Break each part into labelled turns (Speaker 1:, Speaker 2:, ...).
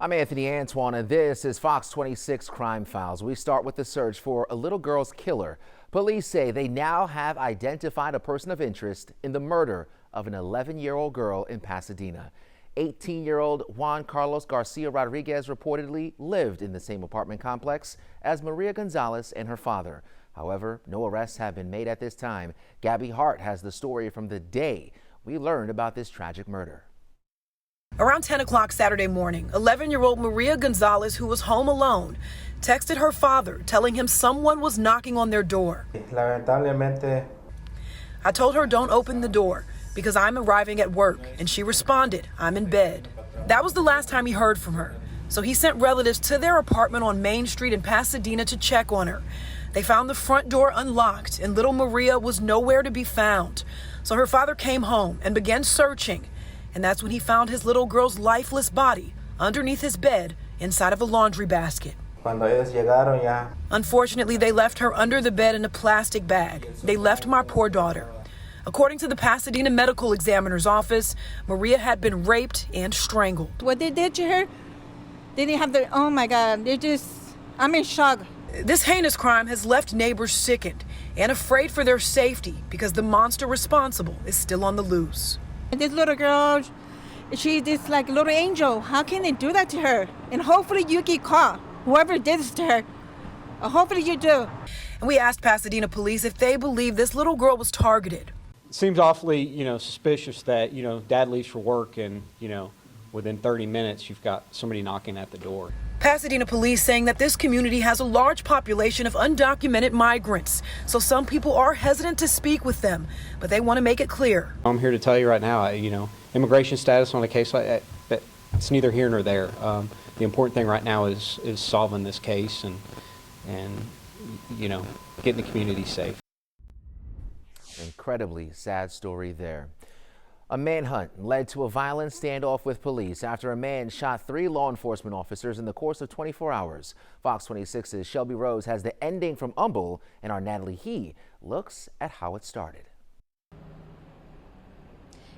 Speaker 1: I'm Anthony Antoine, and this is Fox 26 Crime Files. We start with the search for a little girl's killer. Police say they now have identified a person of interest in the murder of an 11-year-old girl in Pasadena. 18-year-old Juan Carlos Garcia Rodriguez reportedly lived in the same apartment complex as Maria Gonzalez and her father. However, no arrests have been made at this time. Gabby Hart has the story from the day we learned about this tragic murder.
Speaker 2: Around 10 o'clock Saturday morning, 11-year-old Maria Gonzalez, who was home alone, texted her father telling him someone was knocking on their door. I told her don't open the door because I'm arriving at work, and she responded, I'm in bed. That was the last time he heard from her, so he sent relatives to their apartment on Main Street in Pasadena to check on her. They found the front door unlocked, and little Maria was nowhere to be found. So her father came home and began searching. And that's when he found his little girl's lifeless body underneath his bed inside of a laundry basket. Unfortunately, they left her under the bed in a plastic bag. They left my poor daughter. According to the Pasadena Medical Examiner's office, Maria had been raped and strangled.
Speaker 3: What they did to her, they didn't have oh my God, I'm in shock.
Speaker 2: This heinous crime has left neighbors sickened and afraid for their safety because the monster responsible is still on the loose.
Speaker 3: This little girl, she's this like little angel. How can they do that to her? And hopefully you get caught. Whoever did this to her, hopefully you do.
Speaker 2: And we asked Pasadena police if they believe this little girl was targeted.
Speaker 4: It seems awfully, suspicious that, dad leaves for work and, within 30 minutes you've got somebody knocking at the door.
Speaker 2: Pasadena police saying that this community has a large population of undocumented migrants, so some people are hesitant to speak with them, but they want to make it clear.
Speaker 4: I'm here to tell you right now, immigration status on a case like that, it's neither here nor there. The important thing right now is solving this case and getting the community safe.
Speaker 1: Incredibly sad story there. A manhunt led to a violent standoff with police after a man shot 3 law enforcement officers in the course of 24 hours. Fox 26's Shelby Rose has the ending from Humble, and our Natalie He looks at how it started.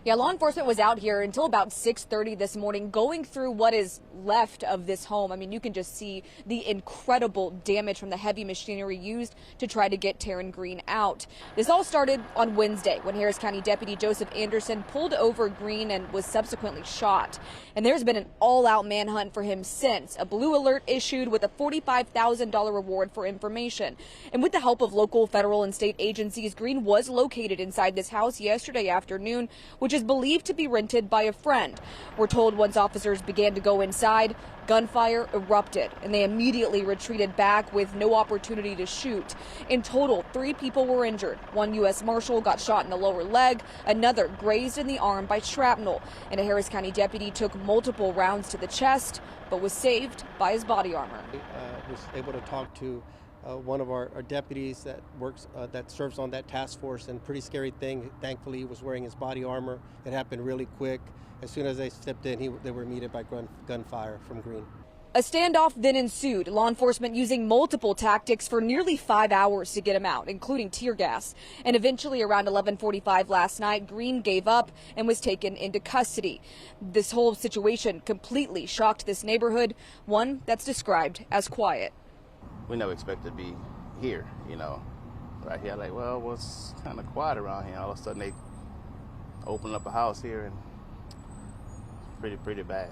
Speaker 5: Yeah, law enforcement was out here until about 6:30 this morning going through what is left of this home. I mean, you can just see the incredible damage from the heavy machinery used to try to get Terran Green out. This all started on Wednesday when Harris County Deputy Joseph Anderson pulled over Green and was subsequently shot. And there's been an all-out manhunt for him since. A blue alert issued with a $45,000 reward for information. And with the help of local, federal, and state agencies, Green was located inside this house yesterday afternoon, which is believed to be rented by a friend. We're told once officers began to go inside, gunfire erupted, and they immediately retreated back with no opportunity to shoot. In total, 3 people were injured. 1 U.S. Marshal got shot in the lower leg, another grazed in the arm by shrapnel, and a Harris County deputy took multiple rounds to the chest, but was saved by his body armor.
Speaker 6: Was able to talk to one of our deputies that serves on that task force, and pretty scary thing. Thankfully, he was wearing his body armor. It happened really quick. As soon as they stepped in, they were meted by gunfire from Green.
Speaker 5: A standoff then ensued, law enforcement using multiple tactics for nearly 5 hours to get him out, including tear gas. And eventually around 11:45 last night, Green gave up and was taken into custody. This whole situation completely shocked this neighborhood, one that's described as quiet.
Speaker 7: We never expected to be here, right here. Like, well, what's kind of quiet around here? All of a sudden they open up a house here, and it's pretty bad.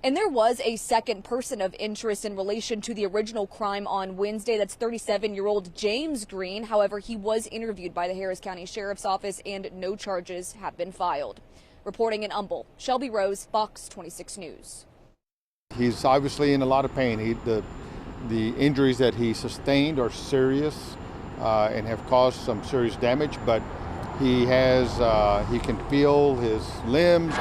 Speaker 5: And there was a second person of interest in relation to the original crime on Wednesday. That's 37-year-old James Green. However, he was interviewed by the Harris County Sheriff's Office and no charges have been filed. Reporting in Humble, Shelby Rose, Fox 26 News.
Speaker 8: He's obviously in a lot of pain. The injuries that he sustained are serious and have caused some serious damage, but he can feel his limbs.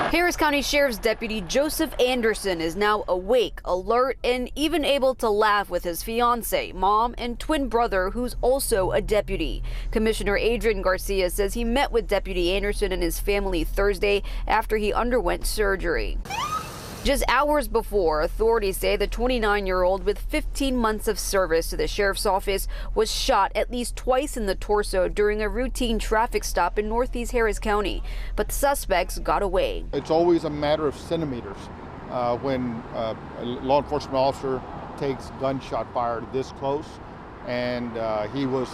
Speaker 9: Harris County Sheriff's Deputy Joseph Anderson is now awake, alert, and even able to laugh with his fiancée, mom, and twin brother, who's also a deputy. Commissioner Adrian Garcia says he met with Deputy Anderson and his family Thursday after he underwent surgery. Just hours before, authorities say the 29-year-old with 15 months of service to the sheriff's office was shot at least twice in the torso during a routine traffic stop in Northeast Harris County, but the suspects got away.
Speaker 8: It's always a matter of centimeters. when a law enforcement officer takes gunshot fire this close, and he was,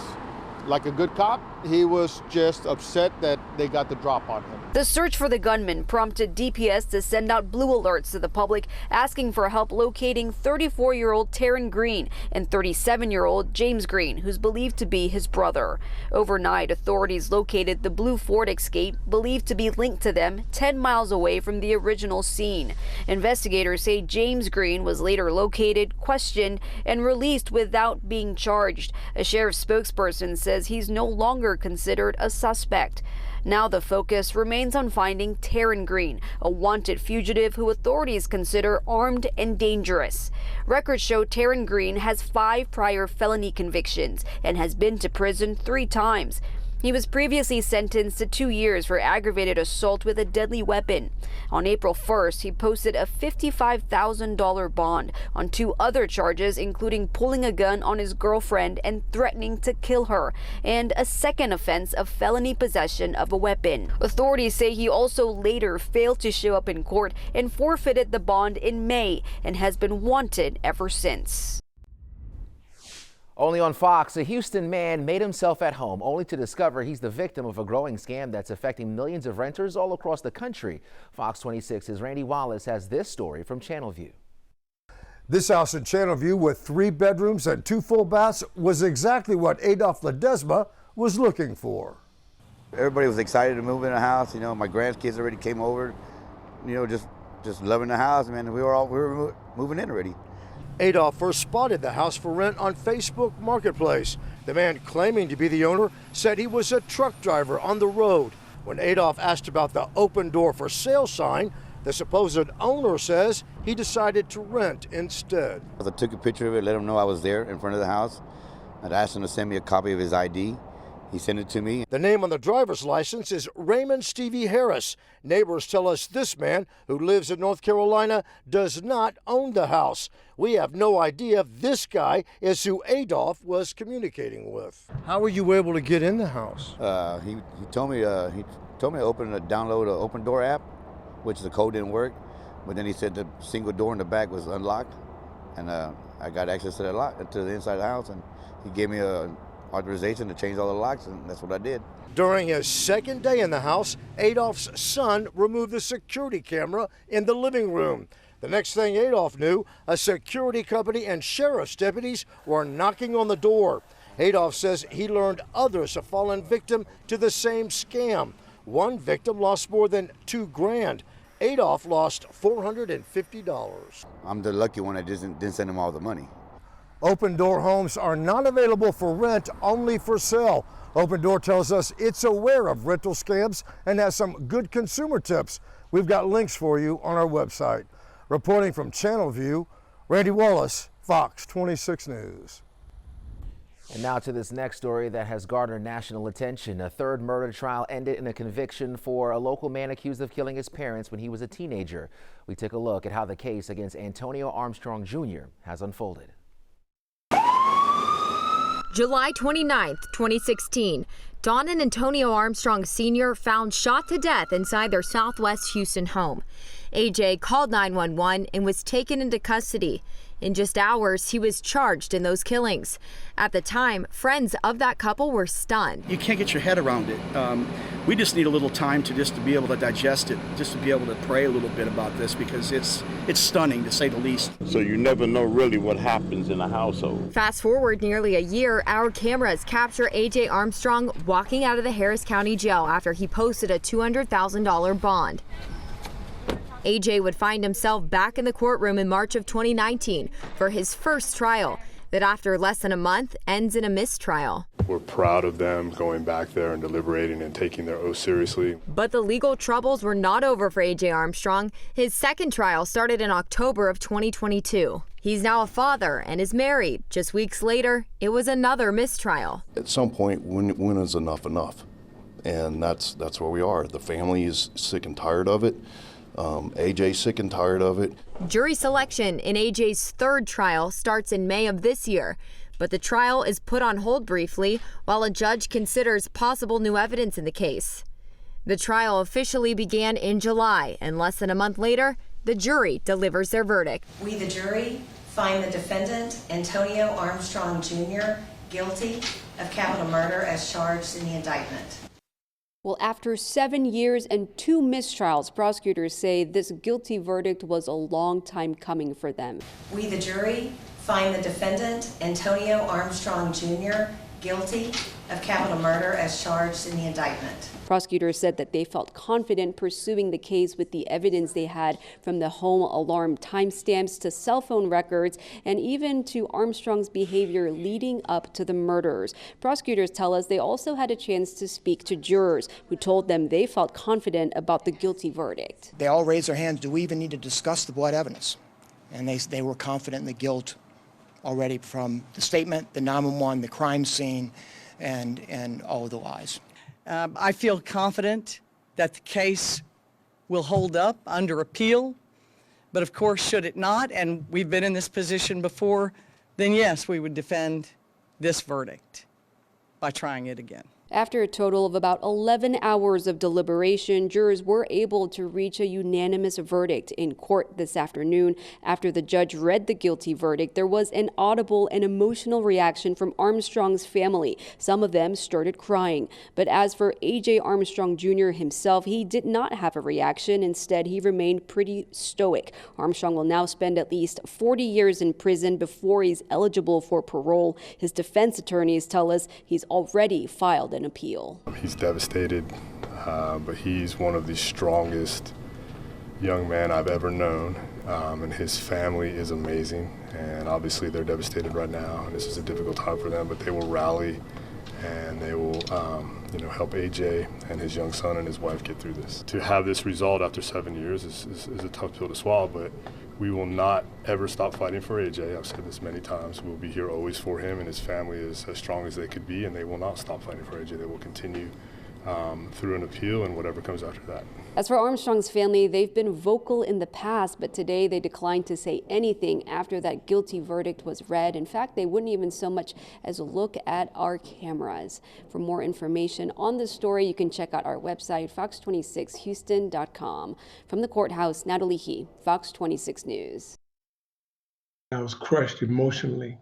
Speaker 8: like a good cop, he was just upset that they got the drop on him.
Speaker 9: The search for the gunman prompted DPS to send out blue alerts to the public asking for help locating 34-year-old Terran Green and 37-year-old James Green, who's believed to be his brother. Overnight, authorities located the blue Ford Escape, believed to be linked to them, 10 miles away from the original scene. Investigators say James Green was later located, questioned, and released without being charged. A sheriff's spokesperson says he's no longer considered a suspect. Now the focus remains on finding Terran Green, a wanted fugitive who authorities consider armed and dangerous. Records show Terran Green has 5 prior felony convictions and has been to prison 3 times. He was previously sentenced to 2 years for aggravated assault with a deadly weapon. On April 1st, he posted a $55,000 bond on 2 other charges, including pulling a gun on his girlfriend and threatening to kill her, and a second offense of felony possession of a weapon. Authorities say he also later failed to show up in court and forfeited the bond in May and has been wanted ever since.
Speaker 1: Only on Fox, a Houston man made himself at home only to discover he's the victim of a growing scam that's affecting millions of renters all across the country. Fox 26's Randy Wallace has this story from Channelview.
Speaker 10: This house in Channelview with 3 bedrooms and 2 full baths was exactly what Adolph Ledesma was looking for.
Speaker 11: Everybody was excited to move in the house. You know, my grandkids already came over, you know, just loving the house, man. We were moving in already.
Speaker 10: Adolph first spotted the house for rent on Facebook Marketplace. The man claiming to be the owner said he was a truck driver on the road. When Adolph asked about the open door for sale sign, the supposed owner says he decided to rent instead.
Speaker 11: I took a picture of it, let him know I was there in front of the house. I'd asked him to send me a copy of his ID. He sent it to me.
Speaker 10: The name on the driver's license is Raymond Stevie Harris. Neighbors tell us this man, who lives in North Carolina, does not own the house. We have no idea if this guy is who Adolph was communicating with. How were you able to get in the house?
Speaker 11: He told me to download an Open Door app, which the code didn't work. But then he said the single door in the back was unlocked, and I got access to the lock to the inside of the house, and he gave me a authorization to change all the locks, and that's what I did.
Speaker 10: During his second day in the house, Adolph's son removed the security camera in the living room. The next thing Adolph knew, a security company and sheriff's deputies were knocking on the door. Adolph says he learned others have fallen victim to the same scam. One victim lost more than $2 grand. Adolph lost $450.
Speaker 11: I'm the lucky one that didn't send him all the money.
Speaker 10: Open Door homes are not available for rent, only for sale. Open Door tells us it's aware of rental scams and has some good consumer tips. We've got links for you on our website. Reporting from Channelview, Randy Wallace, Fox 26 News.
Speaker 1: And now to this next story that has garnered national attention. A third murder trial ended in a conviction for a local man accused of killing his parents when he was a teenager. We take a look at how the case against Antonio Armstrong Jr. has unfolded.
Speaker 12: July 29th, 2016, Dawn and Antonio Armstrong Sr. found shot to death inside their Southwest Houston home. AJ called 911 and was taken into custody. In just hours, he was charged in those killings. At the time, friends of that couple were stunned.
Speaker 13: You can't get your head around it. We just need a little time to be able to digest it, just to be able to pray a little bit about this, because it's stunning, to say the least.
Speaker 14: So you never know really what happens in a household.
Speaker 12: Fast forward nearly a year, our cameras capture AJ Armstrong walking out of the Harris County Jail after he posted a $200,000 bond. AJ would find himself back in the courtroom in March of 2019 for his first trial that after less than a month ends in a mistrial.
Speaker 15: We're proud of them going back there and deliberating and taking their oath seriously.
Speaker 12: But the legal troubles were not over for AJ Armstrong. His second trial started in October of 2022. He's now a father and is married. Just weeks later, it was another mistrial.
Speaker 16: At some point, when is enough enough? And that's where we are. The family is sick and tired of it. AJ's sick and tired of it.
Speaker 12: Jury selection in AJ's third trial starts in May of this year, but the trial is put on hold briefly while a judge considers possible new evidence in the case. The trial officially began in July, and less than a month later, The jury delivers their verdict.
Speaker 17: We, the jury, find the defendant, Antonio Armstrong Jr., guilty of capital murder as charged in the indictment.
Speaker 18: Well, after 7 years and 2 mistrials, prosecutors say this guilty verdict was a long time coming for them.
Speaker 17: We, the jury, find the defendant, Antonio Armstrong Jr., guilty of capital murder as charged in the indictment.
Speaker 18: Prosecutors said that they felt confident pursuing the case with the evidence they had from the home alarm timestamps to cell phone records and even to Armstrong's behavior leading up to the murders. Prosecutors tell us they also had a chance to speak to jurors who told them they felt confident about the guilty verdict.
Speaker 19: They all raised their hands. Do we even need to discuss the blood evidence? And they were confident in the guilt already from the statement, the 911, the crime scene, and all of the lies.
Speaker 20: I feel confident that the case will hold up under appeal, but of course, should it not, and we've been in this position before, then yes, we would defend this verdict by trying it again.
Speaker 18: After a total of about 11 hours of deliberation, jurors were able to reach a unanimous verdict in court this afternoon. After the judge read the guilty verdict, there was an audible and emotional reaction from Armstrong's family. Some of them started crying. But as for AJ Armstrong Jr. himself, he did not have a reaction. Instead, he remained pretty stoic. Armstrong will now spend at least 40 years in prison before he's eligible for parole. His defense attorneys tell us he's already filed an appeal.
Speaker 15: He's devastated, but he's one of the strongest young men I've ever known, and his family is amazing, and obviously they're devastated right now, and this is a difficult time for them, but they will rally and they will help AJ and his young son and his wife get through this. To have this result after 7 years is a tough pill to swallow, but we will not ever stop fighting for AJ. I've said this many times. We'll be here always for him, and his family is as strong as they could be, and they will not stop fighting for AJ. They will continue through an appeal and whatever comes after that.
Speaker 18: As for Armstrong's family, they've been vocal in the past, but today they declined to say anything after that guilty verdict was read. In fact, they wouldn't even so much as look at our cameras. For more information on this story, you can check out our website, fox26houston.com. From the courthouse, Natalie He, Fox 26 News.
Speaker 21: I was crushed emotionally.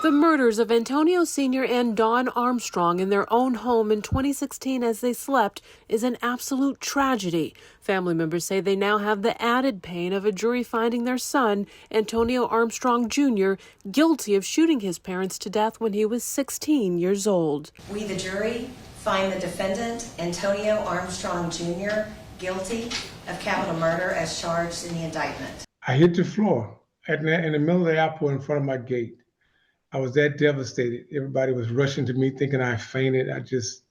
Speaker 2: The murders of Antonio Sr. and Dawn Armstrong in their own home in 2016 as they slept is an absolute tragedy. Family members say they now have the added pain of a jury finding their son, Antonio Armstrong Jr., guilty of shooting his parents to death when he was 16 years old.
Speaker 17: We, the jury, find the defendant, Antonio Armstrong Jr., guilty of capital murder as charged in the indictment.
Speaker 21: I hit the floor in the middle of the airport in front of my gate. I was that devastated. Everybody was rushing to me thinking I fainted. I just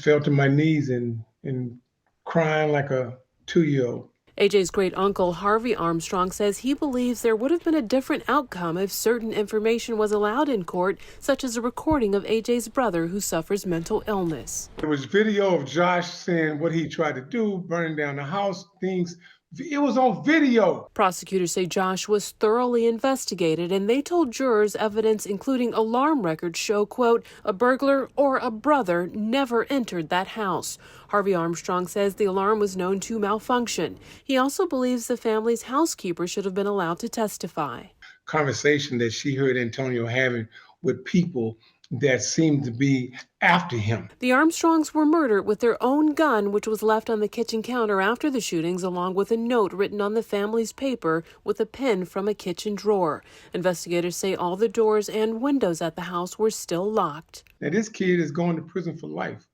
Speaker 21: fell to my knees and crying like a 2-year-old.
Speaker 2: AJ's great uncle, Harvey Armstrong, says he believes there would have been a different outcome if certain information was allowed in court, such as a recording of AJ's brother who suffers mental illness.
Speaker 21: There was video of Josh saying what he tried to do, burning down the house, things. It was on video.
Speaker 2: Prosecutors say Josh was thoroughly investigated, and they told jurors evidence including alarm records show, quote, a burglar or a brother never entered that house. Harvey Armstrong says the alarm was known to malfunction. He also believes the family's housekeeper should have been allowed to testify.
Speaker 21: Conversation that she heard Antonio having with people that seemed to be after him.
Speaker 2: The Armstrongs were murdered with their own gun, which was left on the kitchen counter after the shootings, along with a note written on the family's paper with a pen from a kitchen drawer. Investigators say all the doors and windows at the house were still locked.
Speaker 21: Now this kid is going to prison for life,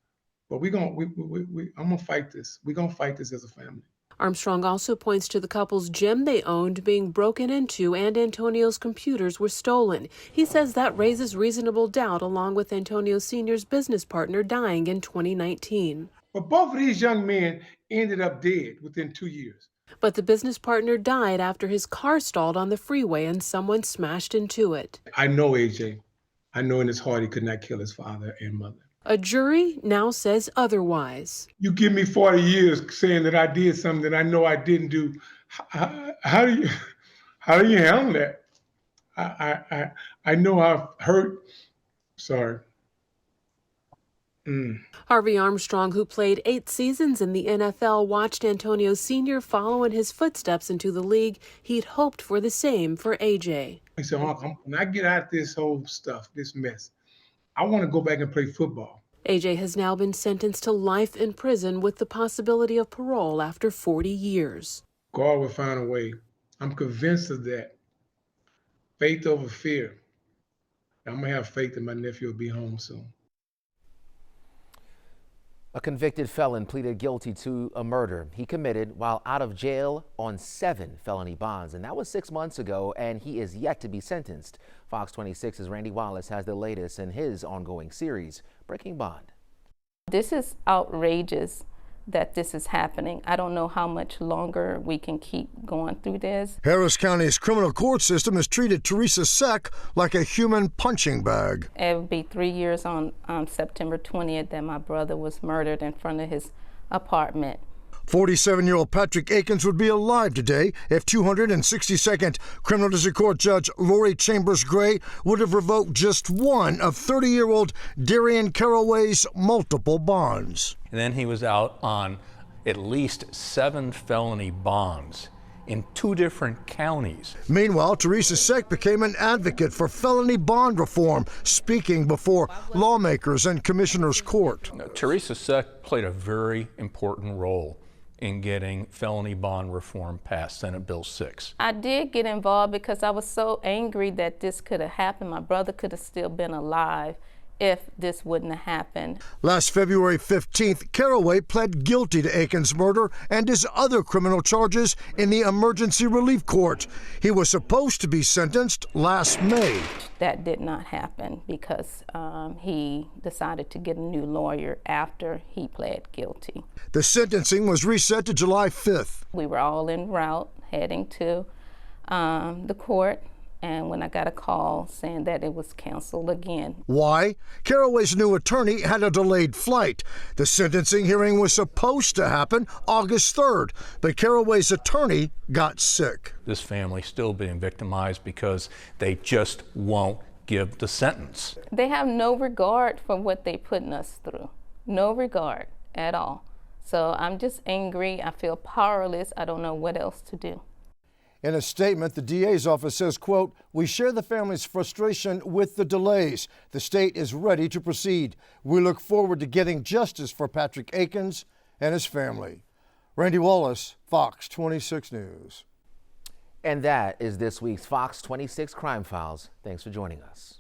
Speaker 21: but I'm gonna fight this. We're gonna fight this as a family.
Speaker 2: Armstrong also points to the couple's gym they owned being broken into, and Antonio's computers were stolen. He says that raises reasonable doubt, along with Antonio Sr.'s business partner dying in 2019.
Speaker 21: But both of these young men ended up dead within 2 years.
Speaker 2: But the business partner died after his car stalled on the freeway and someone smashed into it.
Speaker 21: I know AJ. I know in his heart he could not kill his father and mother.
Speaker 2: A jury now says otherwise.
Speaker 21: You give me 40 years saying that I did something that I know I didn't do. How do you handle that? I know I've hurt. Sorry.
Speaker 3: Harvey Armstrong, who played 8 seasons in the NFL, watched Antonio Sr. follow in his footsteps into the league. He'd hoped for the same for AJ.
Speaker 21: He said, Uncle, when I get out of this whole stuff, this mess, I want to go back and play football.
Speaker 3: AJ has now been sentenced to life in prison with the possibility of parole after 40 years.
Speaker 21: God will find a way. I'm convinced of that. Faith over fear. I'm going to have faith that my nephew will be home soon.
Speaker 1: A convicted felon pleaded guilty to a murder he committed while out of jail on 7 felony bonds, and that was 6 months ago, and he is yet to be sentenced. Fox 26's Randy Wallace has the latest in his ongoing series, Breaking Bond.
Speaker 22: This is outrageous that this is happening. I don't know how much longer we can keep going through this.
Speaker 10: Harris County's criminal court system has treated Teresa Seck like a human punching bag.
Speaker 22: It would be 3 years on September 20th that my brother was murdered in front of his apartment.
Speaker 10: 47-year-old Patrick Akins would be alive today if 262nd Criminal District Court Judge Lori Chambers Gray would have revoked just one of 30-year-old Darian Caraway's multiple bonds.
Speaker 23: And then he was out on at least 7 felony bonds in 2 different counties.
Speaker 10: Meanwhile, Teresa Seck became an advocate for felony bond reform, speaking before lawmakers and commissioners' court.
Speaker 23: Teresa Seck played a very important role in getting felony bond reform passed, Senate Bill 6.
Speaker 22: I did get involved because I was so angry that this could have happened. My brother could have still been alive if this wouldn't have happened.
Speaker 10: Last February 15th, Caraway pled guilty to Akins' murder and his other criminal charges in the Emergency Relief Court. He was supposed to be sentenced last May.
Speaker 22: That did not happen because he decided to get a new lawyer after he pled guilty.
Speaker 10: The sentencing was reset to July 5th.
Speaker 22: We were all en route heading to the court, and when I got a call saying that it was canceled again.
Speaker 10: Why? Caraway's new attorney had a delayed flight. The sentencing hearing was supposed to happen August 3rd, but Caraway's attorney got sick.
Speaker 23: This family's still being victimized because they just won't give the sentence.
Speaker 22: They have no regard for what they're putting us through. No regard at all. So I'm just angry. I feel powerless. I don't know what else to do.
Speaker 10: In a statement, the DA's office says, quote, "We share the family's frustration with the delays. The state is ready to proceed. We look forward to getting justice for Patrick Akins and his family." Randy Wallace, Fox 26 News.
Speaker 1: And that is this week's Fox 26 Crime Files. Thanks for joining us.